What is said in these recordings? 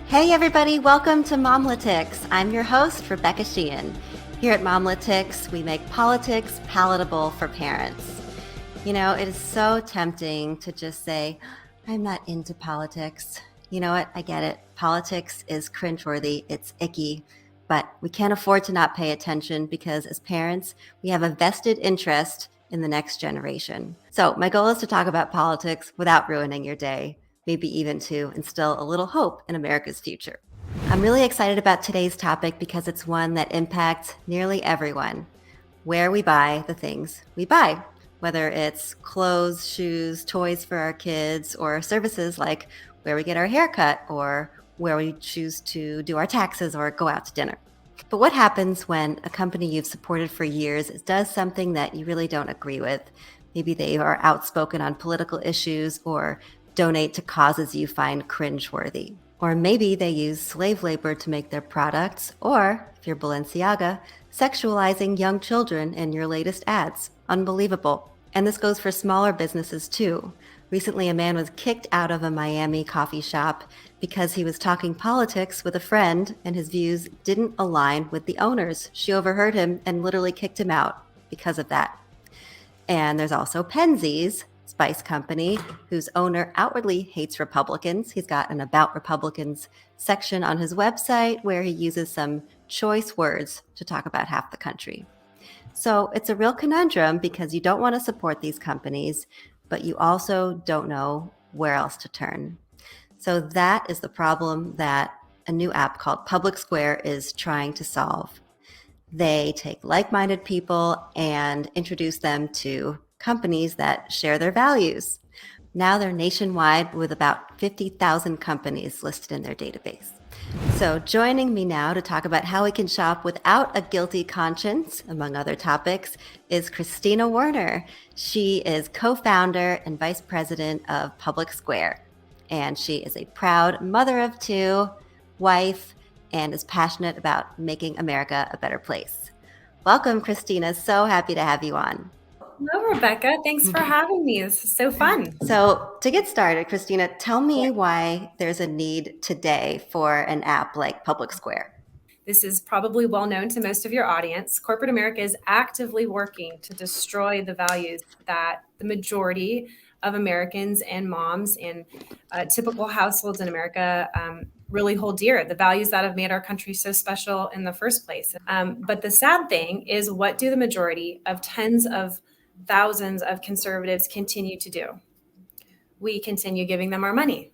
Hey everybody, welcome to Momlitics. I'm your host, Rebecca Sheehan. Here at Momlitics, we make politics palatable for parents. You know, it is so tempting to just say, I'm not into politics. You know what? I get it. Politics is cringeworthy, it's icky, but we can't afford to not pay attention because as parents, we have a vested interest in the next generation. So my goal is to talk about politics without ruining your day, maybe even to instill a little hope in America's future. I'm really excited about today's topic because it's one that impacts nearly everyone: where we buy the things we buy, whether it's clothes, shoes, toys for our kids, or services like where we get our hair cut or where we choose to do our taxes or go out to dinner. But what happens when a company you've supported for years does something that you really don't agree with? Maybe they are outspoken on political issues or donate to causes you find cringeworthy. Or maybe they use slave labor to make their products, or, if you're Balenciaga, sexualizing young children in your latest ads. Unbelievable. And this goes for smaller businesses too. Recently, a man was kicked out of a Miami coffee shop because he was talking politics with a friend and his views didn't align with the owner's. She overheard him and literally kicked him out because of that. And there's also Penzeys, spice company, whose owner outwardly hates Republicans. He's got an About Republicans section on his website where he uses some choice words to talk about half the country. So it's a real conundrum because you don't want to support these companies, but you also don't know where else to turn. So that is the problem that a new app called Public Square is trying to solve. They take like-minded people and introduce them to companies that share their values. Now they're nationwide with about 50,000 companies listed in their database. So joining me now to talk about how we can shop without a guilty conscience, among other topics, is Christina Werner. She is co-founder and vice president of Public Square, and she is a proud mother of two, wife, and is passionate about making America a better place. Welcome, Christina. So happy to have you on. Hello, Rebecca. Thanks for having me. This is so fun. So, to get started, Christina, tell me why there's a need today for an app like Public Square. This is probably well known to most of your audience. Corporate America is actively working to destroy the values that the majority of Americans and moms in typical households in America really hold dear, the values that have made our country so special in the first place. But the sad thing is, what do the majority of tens of thousands of conservatives continue to do? We continue giving them our money.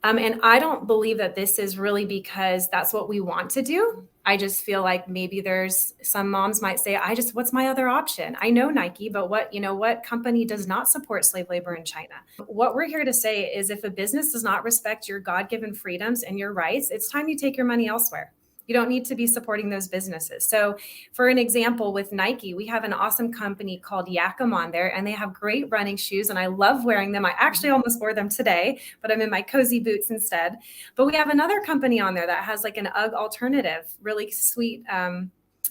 And I don't believe that this is really because that's what we want to do. I just feel like maybe there's some moms might say, what's my other option? I know Nike, but what company does not support slave labor in China? What we're here to say is, if a business does not respect your God-given freedoms and your rights, it's time you take your money elsewhere. You don't need to be supporting those businesses. So for an example, with Nike, we have an awesome company called Yakima on there, and they have great running shoes, and I love wearing them. I actually almost wore them today, but I'm in my cozy boots instead. But we have another company on there that has like an UGG alternative, really sweet.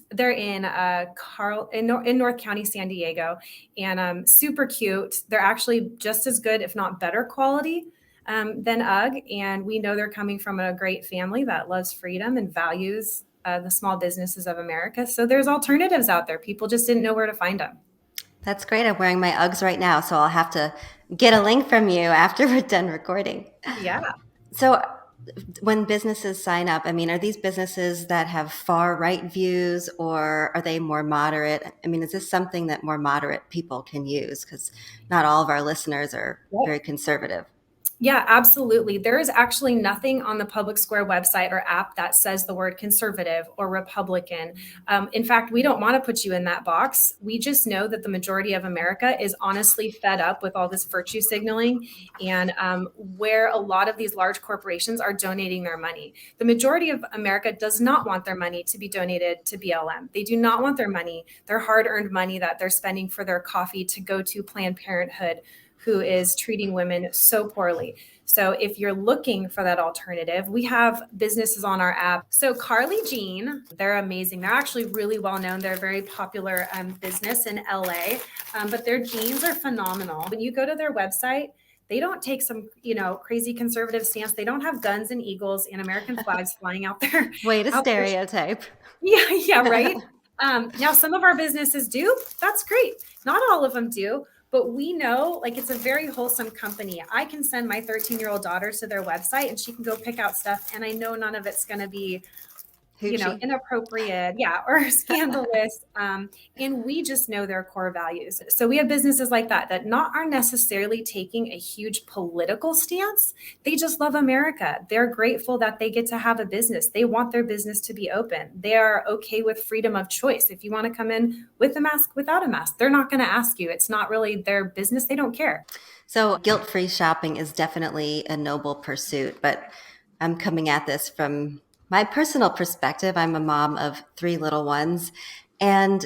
They're in in North County, San Diego, and super cute. They're actually just as good, if not better quality than UGG. And we know they're coming from a great family that loves freedom and values the small businesses of America. So there's alternatives out there. People just didn't know where to find them. That's great. I'm wearing my Uggs right now, so I'll have to get a link from you after we're done recording. Yeah. So, when businesses sign up, I mean, are these businesses that have far right views or are they more moderate? I mean, is this something that more moderate people can use? Because not all of our listeners are very conservative. Yeah, absolutely. There is actually nothing on the Public Square website or app that says the word conservative or Republican. In fact, we don't want to put you in that box. We just know that the majority of America is honestly fed up with all this virtue signaling and where a lot of these large corporations are donating their money. The majority of America does not want their money to be donated to BLM. They do not want their money, their hard-earned money that they're spending for their coffee, to go to Planned Parenthood, who is treating women so poorly. So if you're looking for that alternative, we have businesses on our app. So Carly Jean, they're amazing. They're actually really well known. They're a very popular business in LA, but their jeans are phenomenal. When you go to their website, They don't take some, crazy conservative stance. They don't have guns and eagles and American flags flying out there. Way to out there. stereotype. Yeah, right. Now, some of our businesses do. That's great. Not all of them do, but we know like it's a very wholesome company. I can send my 13-year-old daughter to their website and she can go pick out stuff, and I know none of it's going to be inappropriate, or scandalous. And we just know their core values. So we have businesses like that not are necessarily taking a huge political stance. They just love America. They're grateful that they get to have a business. They want their business to be open. They are okay with freedom of choice. If you want to come in with a mask, without a mask, they're not going to ask you. It's not really their business. They don't care. So guilt-free shopping is definitely a noble pursuit, but I'm coming at this from my personal perspective. I'm a mom of 3 little ones, and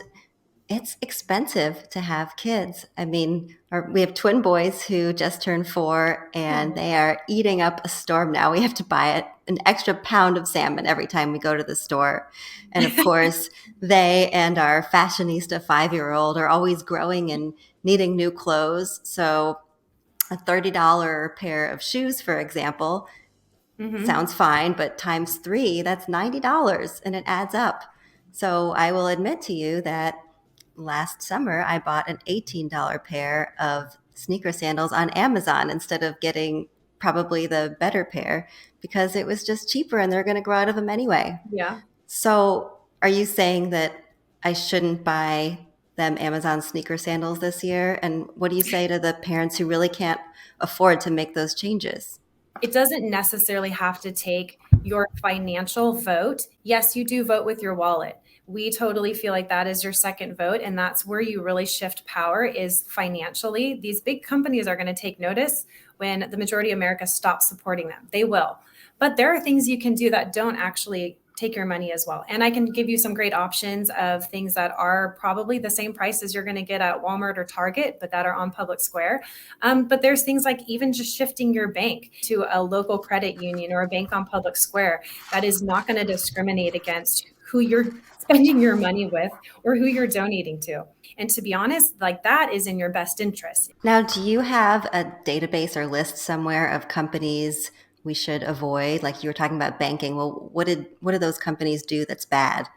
it's expensive to have kids. I mean, we have twin boys who just turned 4, and they are eating up a storm now. We have to buy an extra pound of salmon every time we go to the store. And of course, they and our fashionista 5-year-old are always growing and needing new clothes. So a $30 pair of shoes, for example, sounds fine, but times 3, that's $90, and it adds up. So I will admit to you that last summer I bought an $18 pair of sneaker sandals on Amazon instead of getting probably the better pair because it was just cheaper and they're going to grow out of them anyway. Yeah. So are you saying that I shouldn't buy them Amazon sneaker sandals this year? And what do you say to the parents who really can't afford to make those changes? It doesn't necessarily have to take your financial vote. Yes, you do vote with your wallet. We totally feel like that is your second vote. And that's where you really shift power, is financially. These big companies are going to take notice when the majority of America stops supporting them. They will. But there are things you can do that don't actually take your money as well. And I can give you some great options of things that are probably the same price as you're going to get at Walmart or Target, but that are on Public Square. But there's things like even just shifting your bank to a local credit union or a bank on Public Square that is not going to discriminate against who you're spending your money with or who you're donating to. And to be honest, like that is in your best interest. Now, do you have a database or list somewhere of companies we should avoid? Like you were talking about banking. Well, what did those companies do that's bad?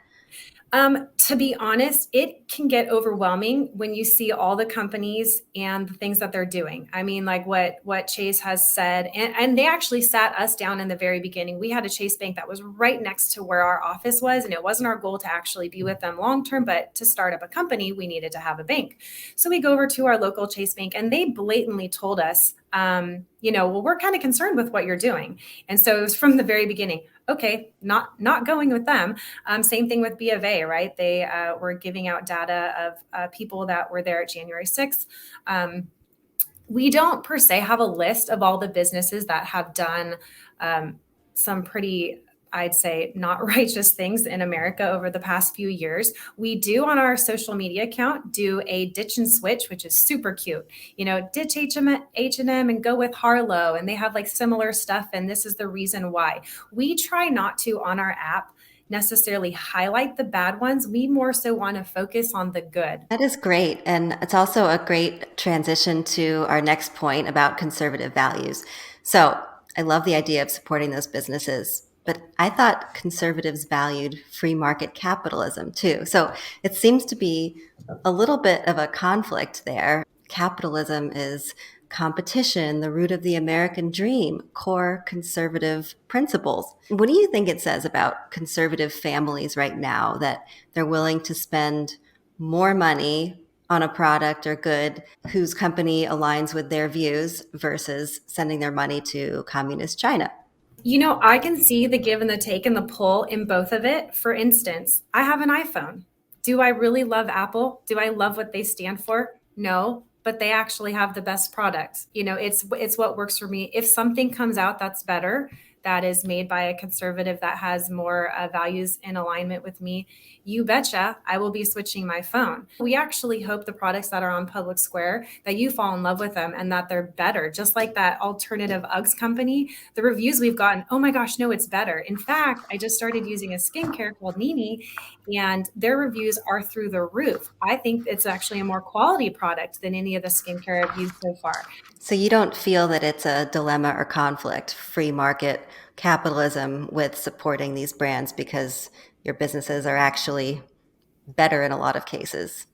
To be honest, it can get overwhelming when you see all the companies and the things that they're doing. I mean, like what Chase has said, and they actually sat us down in the very beginning. We had a Chase Bank that was right next to where our office was, and it wasn't our goal to actually be with them long term, but to start up a company, we needed to have a bank. So we go over to our local Chase Bank, and they blatantly told us, well, we're kind of concerned with what you're doing. And so it was from the very beginning, okay, not going with them. Same thing with B of A, right? They were giving out data of people that were there at January 6th. We don't per se have a list of all the businesses that have done some pretty, I'd say, not righteous things in America over the past few years. We do on our social media account do a ditch and switch, which is super cute. Ditch H&M and go with Harlow, and they have like similar stuff. And this is the reason why. We try not to on our app necessarily highlight the bad ones. We more so want to focus on the good. That is great. And it's also a great transition to our next point about conservative values. So I love the idea of supporting those businesses. But I thought conservatives valued free market capitalism too. So it seems to be a little bit of a conflict there. Capitalism is competition, the root of the American dream, core conservative principles. What do you think it says about conservative families right now that they're willing to spend more money on a product or good whose company aligns with their views versus sending their money to communist China? I can see the give and the take and the pull in both of it. For instance, I have an iPhone. Do I really love Apple? Do I love what they stand for? No, but they actually have the best product. It's what works for me. If something comes out that's better, that is made by a conservative that has more values in alignment with me, you betcha I will be switching my phone. We actually hope the products that are on Public Square, that you fall in love with them and that they're better. Just like that alternative Uggs company, the reviews we've gotten, oh my gosh, no, it's better. In fact, I just started using a skincare called Nini, and their reviews are through the roof. I think it's actually a more quality product than any of the skincare I've used so far. So you don't feel that it's a dilemma or conflict, free market capitalism with supporting these brands because your businesses are actually better in a lot of cases.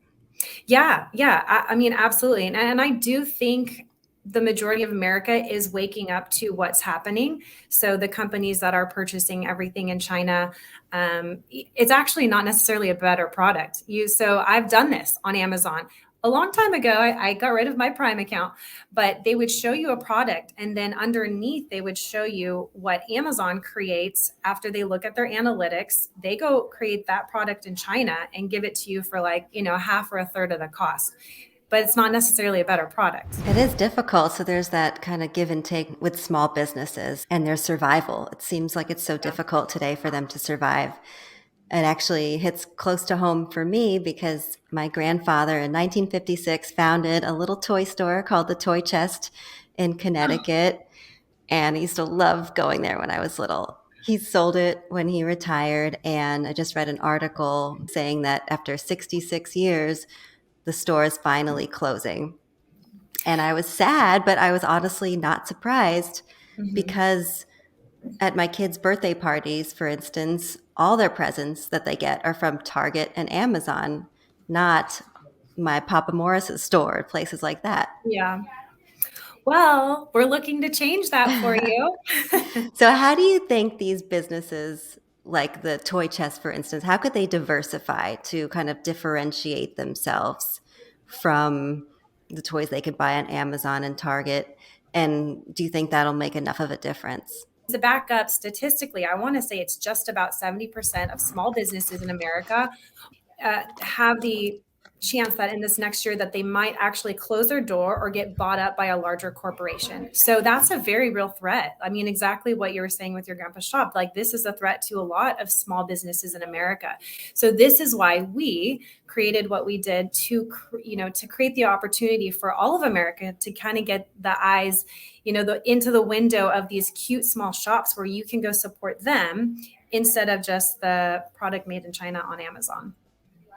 Yeah, yeah. I mean, absolutely. And I do think the majority of America is waking up to what's happening. So the companies that are purchasing everything in China, it's actually not necessarily a better product. So I've done this on Amazon. A long time ago, I got rid of my Prime account, but they would show you a product, and then underneath they would show you what Amazon creates after they look at their analytics. They go create that product in China and give it to you for like, half or a third of the cost. But it's not necessarily a better product. It is difficult. So there's that kind of give and take with small businesses and their survival. It seems like it's so difficult today for them to survive. It actually hits close to home for me because my grandfather in 1956 founded a little toy store called the Toy Chest in Connecticut. And I used to love going there when I was little. He sold it when he retired. And I just read an article saying that after 66 years, the store is finally closing. And I was sad, but I was honestly not surprised because at my kids' birthday parties, for instance, all their presents that they get are from Target and Amazon, not my Papa Morris's store, places like that. Yeah. Well, we're looking to change that for you. So how do you think these businesses like the Toy Chest, for instance, how could they diversify to kind of differentiate themselves from the toys they could buy on Amazon and Target? And do you think that'll make enough of a difference? To back up statistically, I want to say it's just about 70% of small businesses in America have the chance that in this next year that they might actually close their door or get bought up by a larger corporation. So that's a very real threat. I mean, exactly what you were saying with your grandpa's shop. Like, this is a threat to a lot of small businesses in America. So this is why we created what we did to create the opportunity for all of America to kind of get the eyes, into the window of these cute small shops where you can go support them instead of just the product made in China on Amazon.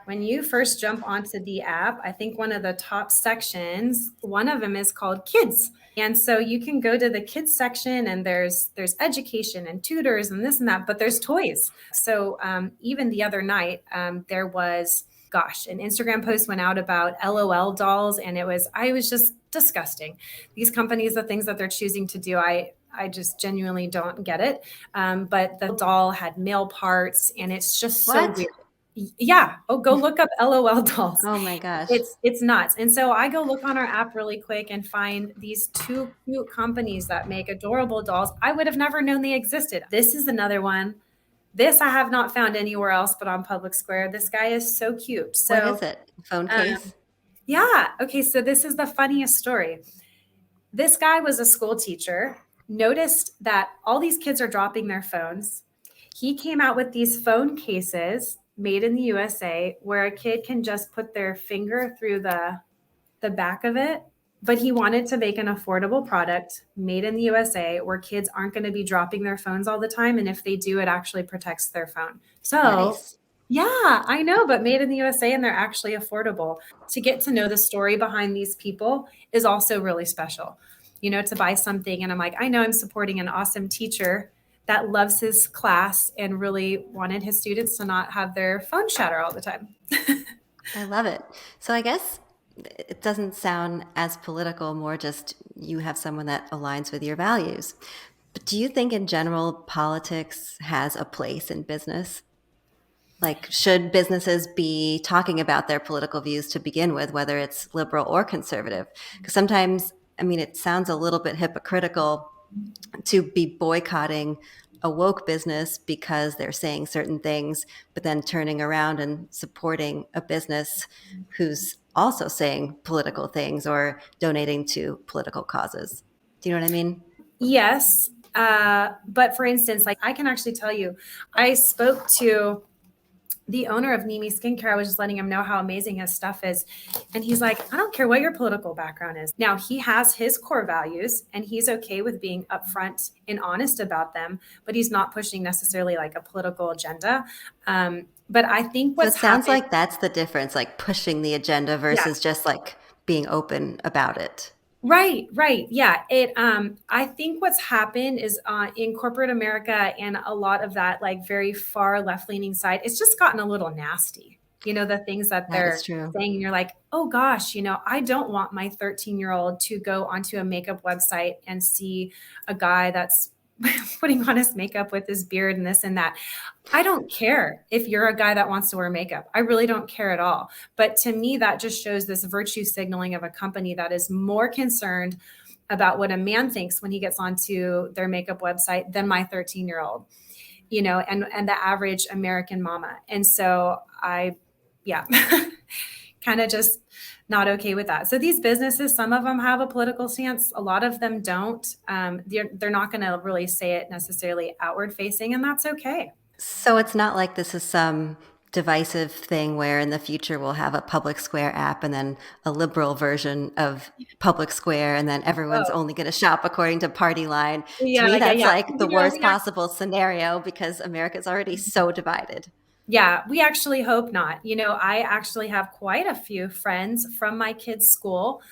When you first jump onto the app, I think one of the top sections, one of them is called Kids. And so you can go to the kids section and there's education and tutors and this and that, but there's toys. So even the other night, there was, an Instagram post went out about LOL dolls, and I was just disgusting. These companies, the things that they're choosing to do, I just genuinely don't get it. But the doll had male parts, and it's just so weird. Yeah. Oh, go look up LOL dolls. Oh my gosh. It's nuts. And so I go look on our app really quick and find these two cute companies that make adorable dolls. I would have never known they existed. This is another one. This I have not found anywhere else but on Public Square. This guy is so cute. So what is it? Phone case? Yeah. Okay. So this is the funniest story. This guy was a school teacher, noticed that all these kids are dropping their phones. He came out with these phone cases made in the USA where a kid can just put their finger through the back of it. But he wanted to make an affordable product made in the USA where kids aren't going to be dropping their phones all the time. And if they do, it actually protects their phone. So nice. Yeah, I know, but made in the USA, and they're actually affordable. To get to know the story behind these people is also really special. To buy something and I'm like, I know I'm supporting an awesome teacher that loves his class and really wanted his students to not have their phone shatter all the time. I love it. So I guess it doesn't sound as political, more just you have someone that aligns with your values. But do you think in general politics has a place in business? Like, should businesses be talking about their political views to begin with, whether it's liberal or conservative? Because sometimes, it sounds a little bit hypocritical to be boycotting a woke business because they're saying certain things, but then turning around and supporting a business who's also saying political things or donating to political causes. Do you know what I mean? Yes. But for instance, like I can actually tell you, I spoke to the owner of Nimi Skincare. I was just letting him know how amazing his stuff is. And he's like, I don't care what your political background is. Now, he has his core values and he's okay with being upfront and honest about them, but he's not pushing necessarily like a political agenda. But I think So what's it sounds happening, like that's the difference, like pushing the agenda yeah, versus just like being open about it. right, right. Yeah. I think what's happened is in corporate America and a lot of that, like very far left leaning side, it's just gotten a little nasty. The things that That is they're true. saying, and you're like, oh gosh, I don't want my 13-year-old to go onto a makeup website and see a guy that's putting on his makeup with his beard and this and that. I don't care if you're a guy that wants to wear makeup. I really don't care at all. But to me, that just shows this virtue signaling of a company that is more concerned about what a man thinks when he gets onto their makeup website than my 13-year-old, and the average American mama. And so yeah, kind of just not okay with that. So these businesses, some of them have a political stance, a lot of them don't. They're not going to really say it necessarily outward facing, and that's okay. So it's not like this is some divisive thing where in the future we'll have a Public Square app and then a liberal version of Public Square and then everyone's Oh, only going to shop according to party line. To yeah, me, yeah, that's yeah. like the worst We possible scenario because America's already so divided. Yeah, we actually hope not. I actually have quite a few friends from my kids' school,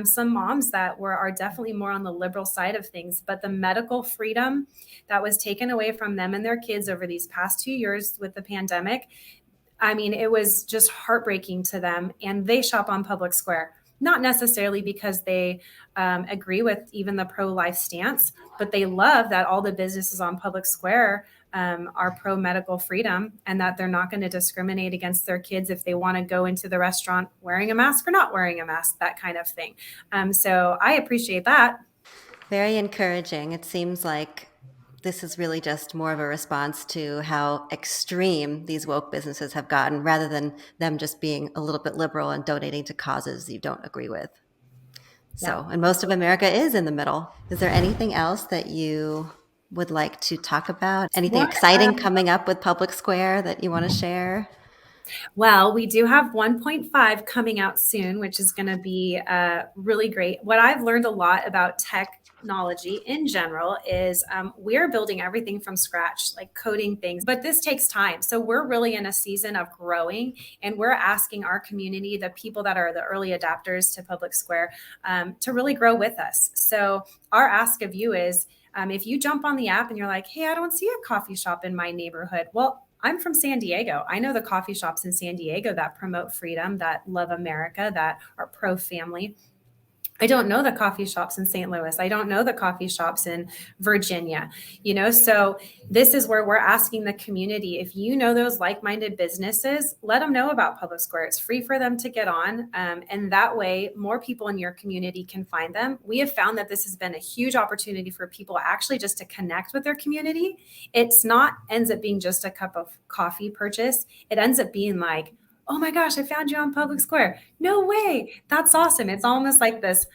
some moms that are definitely more on the liberal side of things, but the medical freedom that was taken away from them and their kids over these past 2 years with the pandemic, I mean, it was just heartbreaking to them. And they shop on Public Square, not necessarily because they agree with even the pro-life stance, but they love that all the businesses on Public Square are pro medical freedom and that they're not going to discriminate against their kids if they want to go into the restaurant wearing a mask or not wearing a mask, that kind of thing. So I appreciate that. Very encouraging. It seems like this is really just more of a response to how extreme these woke businesses have gotten rather than them just being a little bit liberal and donating to causes you don't agree with. Yeah. So, and most of America is in the middle. Is there anything else that you would like to talk about? Anything What? exciting coming up with Public Square that you want to share? Well, we do have 1.5 coming out soon, which is going to be really great. What I've learned a lot about technology in general is we're building everything from scratch, like coding things, but this takes time. So we're really in a season of growing, and we're asking our community, the people that are the early adapters to Public Square, to really grow with us. So our ask of you is, if you jump on the app and you're like, hey, I don't see a coffee shop in my neighborhood. Well, I'm from San Diego. I know the coffee shops in San Diego that promote freedom, that love America, that are pro family. I don't know the coffee shops in St. Louis. I don't know the coffee shops in Virginia, so this is where we're asking the community, if you know those like-minded businesses, let them know about Public Square. It's free for them to get on. And that way, more people in your community can find them. We have found that this has been a huge opportunity for people actually just to connect with their community. It's not ends up being just a cup of coffee purchase. It ends up being like, oh my gosh, I found you on Public Square. No way. That's awesome. It's almost like this.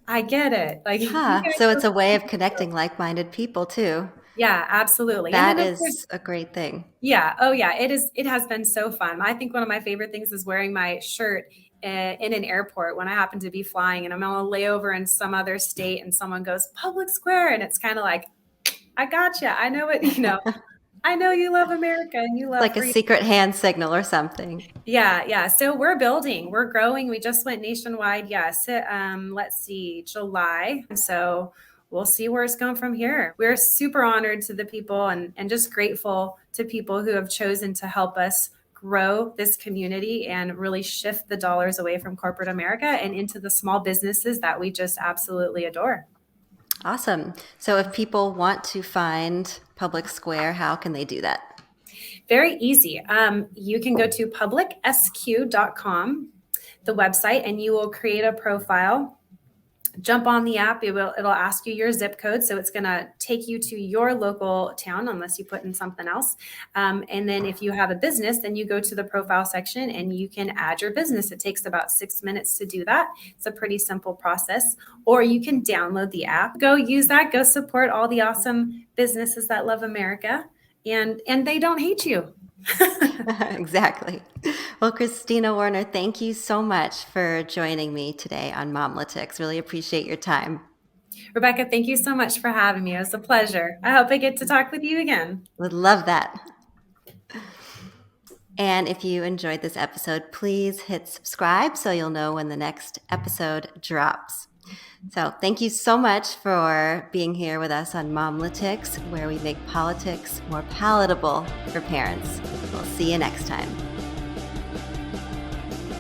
I get it. Like you guys So are it's a way of so. connecting like-minded people too. Yeah, absolutely. And That then of course, is a great thing. yeah. Oh yeah, it is. It has been so fun. I think one of my favorite things is wearing my shirt in an airport when I happen to be flying and I'm on a layover in some other state and someone goes Public Square and it's kind of like, I gotcha. I know it, I know you love America and you love Like a freedom. secret hand signal or something. Yeah, yeah. So we're building, we're growing. We just went nationwide. Yes. Let's see, July. So we'll see where it's going from here. We're super honored to the people and just grateful to people who have chosen to help us grow this community and really shift the dollars away from corporate America and into the small businesses that we just absolutely adore. Awesome. So if people want to find Public Square, how can they do that? Very easy. You can go to publicsq.com, the website, and you will create a profile. jump on the app. It'll ask you your zip code. So it's going to take you to your local town unless you put in something else. And then if you have a business, then you go to the profile section and you can add your business. It takes about 6 minutes to do that. It's a pretty simple process. Or you can download the app, go use that, go support all the awesome businesses that love America, and they don't hate you. Exactly. Well, Christina Warner, thank you so much for joining me today on Momletics. Really appreciate your time. Rebecca, thank you so much for having me. It was a pleasure. I hope I get to talk with you again. Would love that. And if you enjoyed this episode, please hit subscribe so you'll know when the next episode drops. So thank you so much for being here with us on Momletics, where we make politics more palatable for parents. We'll see you next time.